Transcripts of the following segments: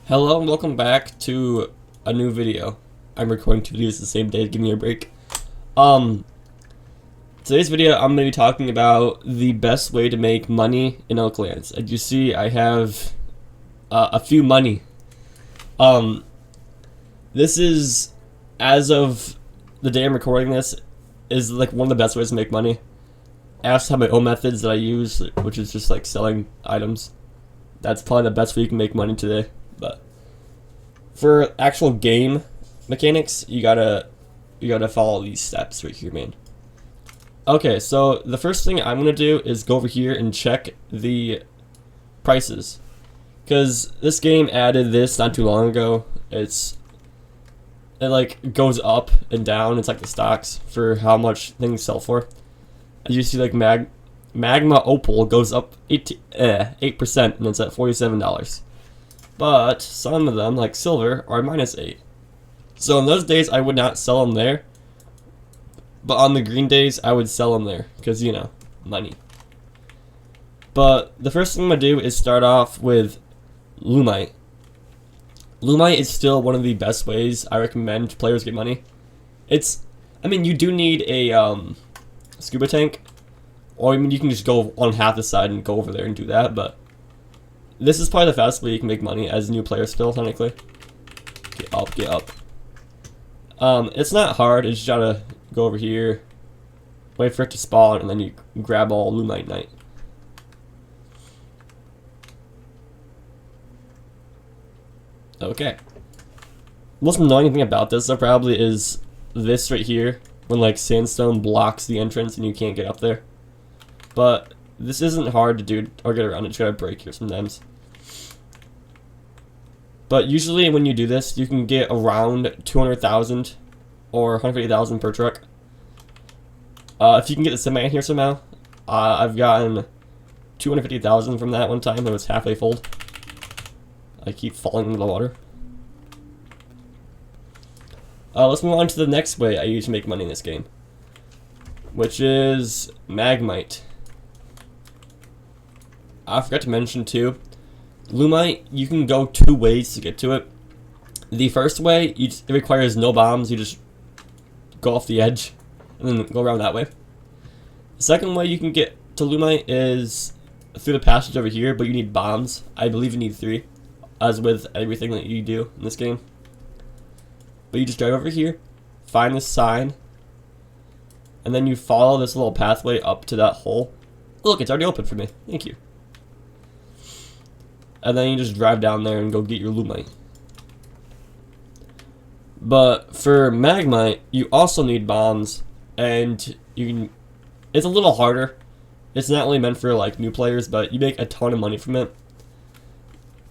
Hello and welcome back to a new video. I'm recording 2 videos the same day, give me a break. Today's video I'm going to be talking about the best way to make money in Oaklands. As you see, I have a few money. This is, as of the day I'm recording this, is like one of the best ways to make money. I also have my own methods that I use, which is just like selling items. That's probably the best way you can make money today. But for actual game mechanics, you gotta follow these steps right here, man. Okay, so the first thing I'm gonna do is go over here and check the prices, because this game added this not too long ago. It like goes up and down. It's like the stocks for how much things sell for. As you see, like Magma Opal goes up 8%, and it's at $47. But some of them, like silver, are -8. So in those days, I would not sell them there. But on the green days, I would sell them there, because, you know, money. But the first thing I'm going to do is start off with Lumite. Lumite is still one of the best ways I recommend players get money. I mean, you do need a scuba tank, or I mean, you can just go on half the side and go over there and do that, but this is probably the fastest way you can make money as a new player still, technically. Get up, get up. It's not hard, you just gotta go over here, wait for it to spawn, and then you grab all Lumite Night. Okay. Most annoying thing about this, though, probably is this right here, when like sandstone blocks the entrance and you can't get up there. But this isn't hard to do or get around, it's gotta break here sometimes. But usually when you do this, you can get around 200,000 or 150,000 per truck. If you can get the semi in here somehow, I've gotten 250,000 from that one time. It was halfway full. I keep falling into the water. Let's move on to the next way I use to make money in this game, which is Magmite. I forgot to mention too, Lumite, you can go 2 ways to get to it. The first way, it requires no bombs. You just go off the edge and then go around that way. The second way you can get to Lumite is through the passage over here, but you need bombs. I believe you need 3, as with everything that you do in this game. But you just drive over here, find this sign, and then you follow this little pathway up to that hole. Look, it's already open for me. Thank you. And then you just drive down there and go get your Lumite. But for Magmite, you also need bombs, and it's a little harder. It's not really meant for like new players, but you make a ton of money from it.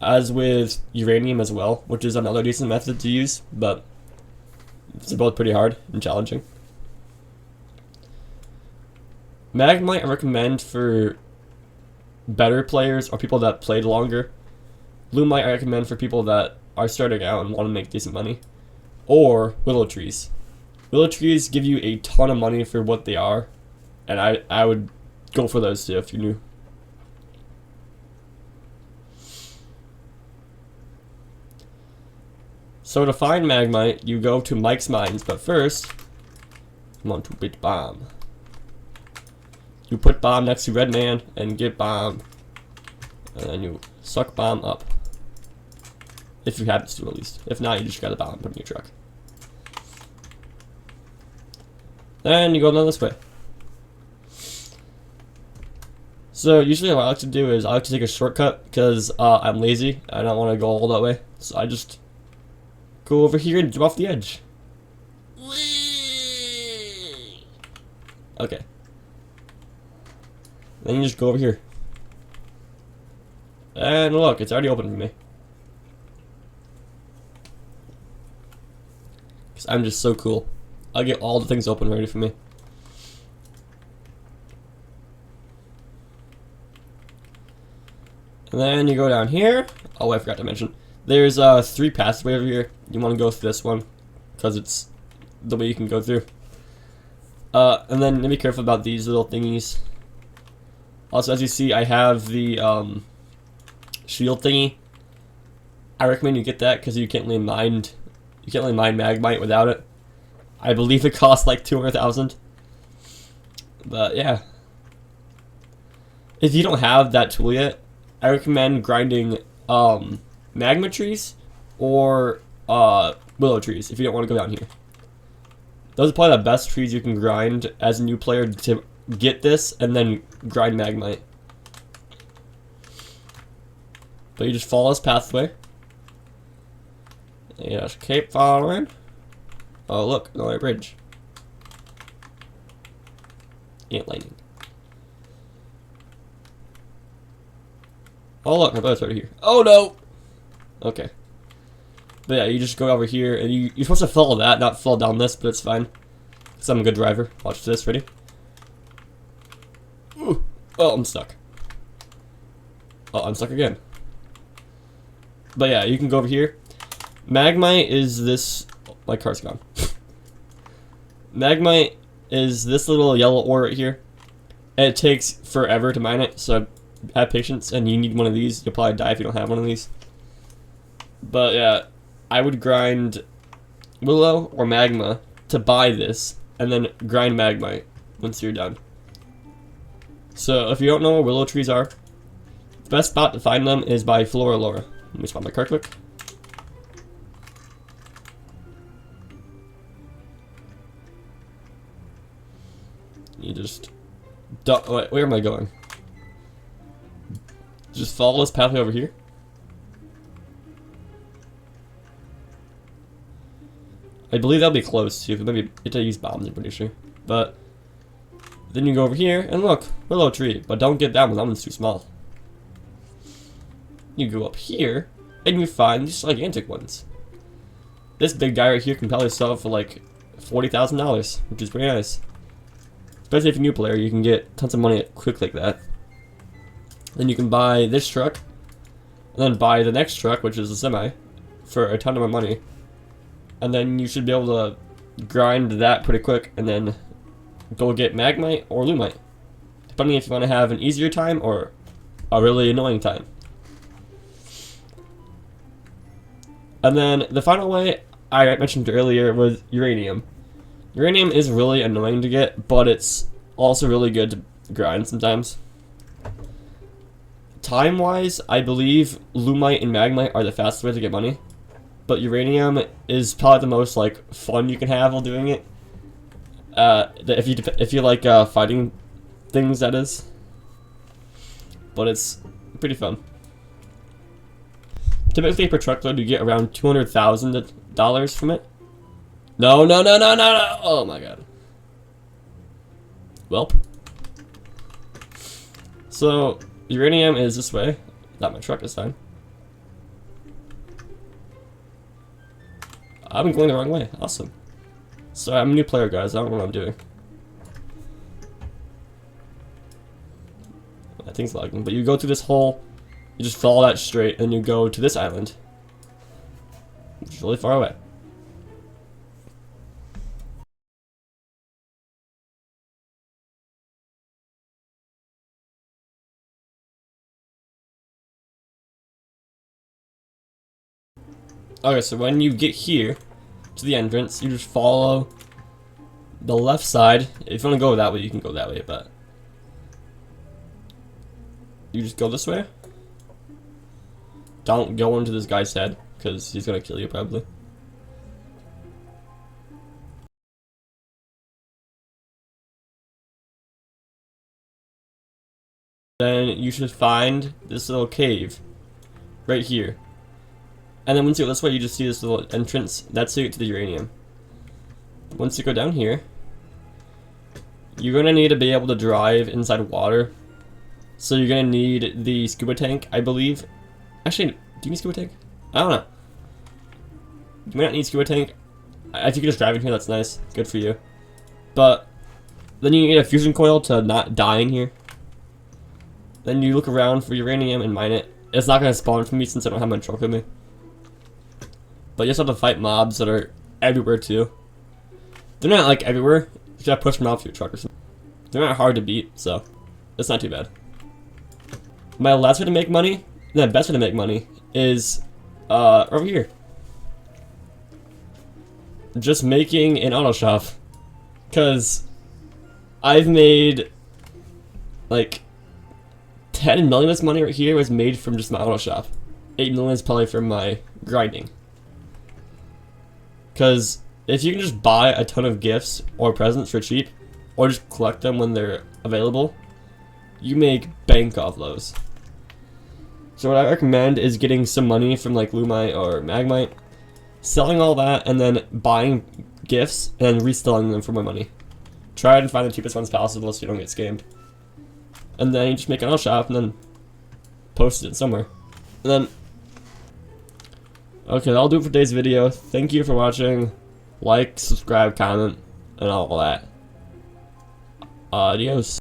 As with Uranium as well, which is another decent method to use, but they're both pretty hard and challenging. Magmite I recommend for better players or people that played longer. Lumite I recommend for people that are starting out and want to make decent money. Or Willow trees. Willow trees give you a ton of money for what they are, and I would go for those too if you're new. So to find Magmite, you go to Mike's Mines, but first, you want to bit bomb. You put bomb next to red man and get bomb, and then you suck bomb up. If you have this to, at least. If not, you just got a bomb put in your truck. Then you go down this way. So usually what I like to do is I like to take a shortcut because I'm lazy. I don't want to go all that way, so I just go over here and jump off the edge. Okay. Then you just go over here. And look, it's already open for me. Because I'm just so cool. I'll get all the things open ready for me. And then you go down here. Oh, I forgot to mention. There's 3 pathways over here. You want to go through this one, because it's the way you can go through. And then be careful about these little thingies. Also, as you see, I have the shield thingy. I recommend you get that because you can't really mine Magmite without it. I believe it costs like 200,000. But yeah, if you don't have that tool yet, I recommend grinding magma trees or willow trees if you don't want to go down here. Those are probably the best trees you can grind as a new player to get this, and then grind Magmite. But you just follow this pathway. And you just keep following. Oh look, another bridge. Ain't lightning. Oh look, my boat's right here. Oh no! Okay. But yeah, you just go over here, and you're supposed to follow that, not fall down this, but it's fine. Because I'm a good driver. Watch this, ready? Ooh. Oh, I'm stuck. Oh, I'm stuck again. But yeah, you can go over here. Magmite is this... My car's gone. Magmite is this little yellow ore right here. And it takes forever to mine it, so have patience, and you need one of these. You'll probably die if you don't have one of these. But yeah, I would grind Willow or Magma to buy this, and then grind Magmite once you're done. So if you don't know where willow trees are, the best spot to find them is by Flora Laura. Let me spot my car quick. You just... Wait, where am I going? Just follow this pathway over here. I believe that'll be close too. Maybe it's to use bombs, I'm pretty sure. But then you go over here and look, willow tree. But don't get that one. That one's too small. You go up here and you find these gigantic ones. This big guy right here can probably sell for like $40,000, which is pretty nice. Especially if you're a new player, you can get tons of money quick like that. Then you can buy this truck, and then buy the next truck, which is a semi, for a ton of money. And then you should be able to grind that pretty quick, and then go get Magmite or Lumite, depending if you want to have an easier time or a really annoying time. And then the final way I mentioned earlier was Uranium. Uranium is really annoying to get, but it's also really good to grind sometimes. Time-wise, I believe Lumite and Magmite are the fastest way to get money. But Uranium is probably the most fun you can have while doing it. If you like fighting things, that is. But it's pretty fun. Typically per truckload you get around $200,000 from it. No! Oh my god. Welp. So Uranium is this way. Not my truck, is fine. I've been going the wrong way. Awesome. Sorry, I'm a new player, guys. I don't know what I'm doing. That thing's lagging. But you go through this hole, you just follow that straight, and you go to this island, which is really far away. Okay, so when you get here to the entrance, you just follow the left side. If you want to go that way, you can go that way, but you just go this way. Don't go into this guy's head, because he's gonna kill you probably. Then you should find this little cave right here. And then once you go this way, you just see this little entrance. That's how you get to the uranium. Once you go down here, you're going to need to be able to drive inside water. So you're going to need the scuba tank, I believe. Actually, do you need scuba tank? I don't know. You might not need scuba tank. If you can just drive in here, that's nice. Good for you. But then you need a fusion coil to not die in here. Then you look around for uranium and mine it. It's not going to spawn for me since I don't have my truck with me. But you just have to fight mobs that are everywhere too. They're not everywhere. You just gotta push them off your truck or something. They're not hard to beat, so it's not too bad. My last way to make money, the best way to make money, is over here. Just making an auto shop. Cause I've made like 10 million of this money right here was made from just my auto shop. 8 million is probably from my grinding. Cause if you can just buy a ton of gifts or presents for cheap, or just collect them when they're available, you make bank off those. So what I recommend is getting some money from like Lumite or Magmite, selling all that, and then buying gifts and reselling them for more money. Try and find the cheapest ones possible so you don't get scammed. And then you just make an auto shop and then post it somewhere. And then, okay, that'll do it for today's video. Thank you for watching. Like, subscribe, comment, and all that. Adios.